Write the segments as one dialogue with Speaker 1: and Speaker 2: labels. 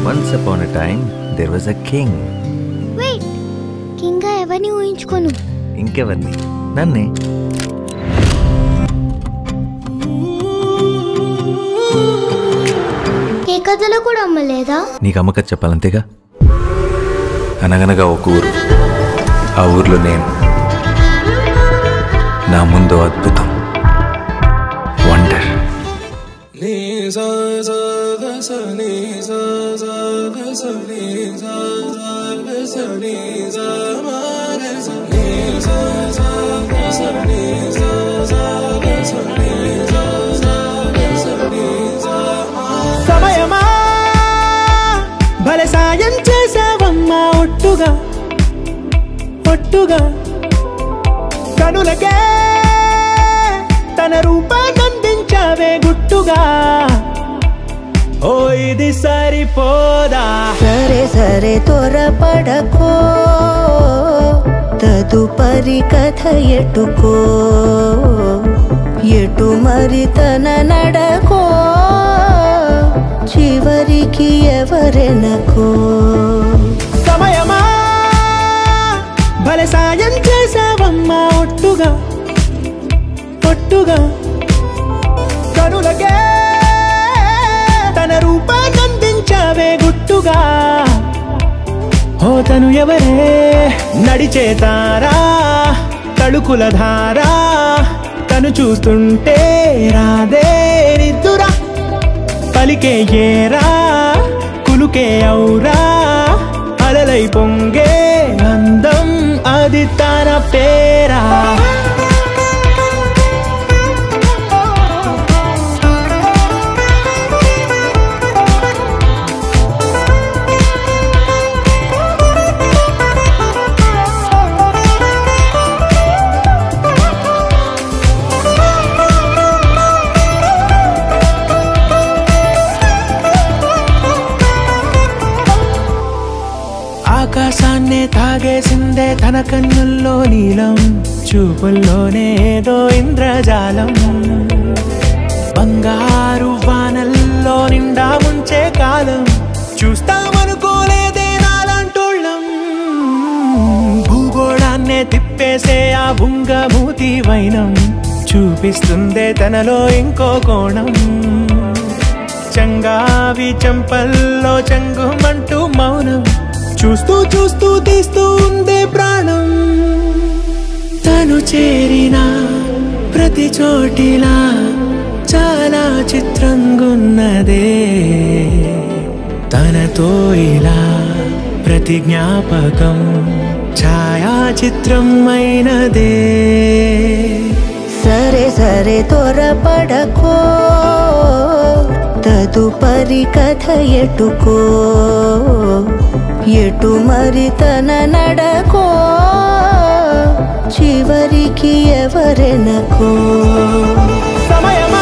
Speaker 1: Once upon a time, there was a king.
Speaker 2: Wait, king ga evarni ఊహించుకోను.
Speaker 1: ఇంకెవర్ని? నన్నే.
Speaker 2: ఏ కథలో కూడా అమ్మలేదా?
Speaker 1: నీకు అమ్మకథ చెప్పాలంతేగా. అనగనగా ఒక ఊరు, ఆ ఊర్లో నేను, నా ముందు అద్భుతం, వండర్.
Speaker 3: సమయమా భలే సాయం చేసావమ్మా, ఒట్టుగా ఒట్టుగా కనులకే తన రూపాన్నందించావే గుట్టుగా. ఓ ఇది సరిపోదా?
Speaker 4: సరే సరే త్వరపడకో, తదుపరి కథ ఎటుకో, ఎటు మరి తన నడకో, చివరికి ఎవరెనకో.
Speaker 3: సమయమా భలే సాయం చేసావమ్మా, ఒట్టుగా ఒట్టుగా కనులకే తన రూపాన్నందించావే గుట్టుగా. ఓ తను ఎవరే? నడిచే తారా, తళుకుల ధారా, తను చూస్తుంటే రాదే నిద్దురా. పలికే ఏరా, కులుకే ఔరా, అలలై పొంగే అందం, అది తన పేరా. ఆకాశాన్నే తాగేసిందే తన కన్నుల్లో నీలం, చూపుల్లోనే ఏదో ఇంద్రజాలం. బంగారు వానల్లో నిండా ముంచే కాలం, చూస్తామనుకోలేదే నాలాంటోళ్ళం. భూగోళాన్నే తిప్పేసే ఆ బుంగమూతి వైనం, చూపిస్తుందే తనలో ఇంకో కోణం. చంగావి చంపల్లో చంగుమంటూ మౌనం, చూస్తూ చూస్తూ తీస్తూ ఉందే ప్రాణం. తను చేరిన ప్రతి చోటిలా చాలా చిత్రంగున్నదే, తనతో ఇలా ప్రతి జ్ఞాపకం ఛాయాచిత్రం అయినదే.
Speaker 4: సరే సరే త్వరపడకో, తదుపరి కథ ఎటుకో, ఎటు మరి తన నడకో, చివరికి ఎవరెనకో.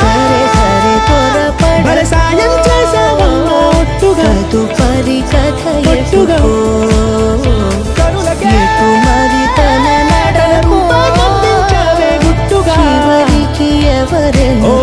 Speaker 4: సరే సరే త్వరపడకో,
Speaker 3: సాయం చేసావమ్మా, ఒట్టుగా
Speaker 4: తదుపరి కథ ఎటుకో, ఎటు మరి తన నడకో, చివరికి ఎవరెనకో.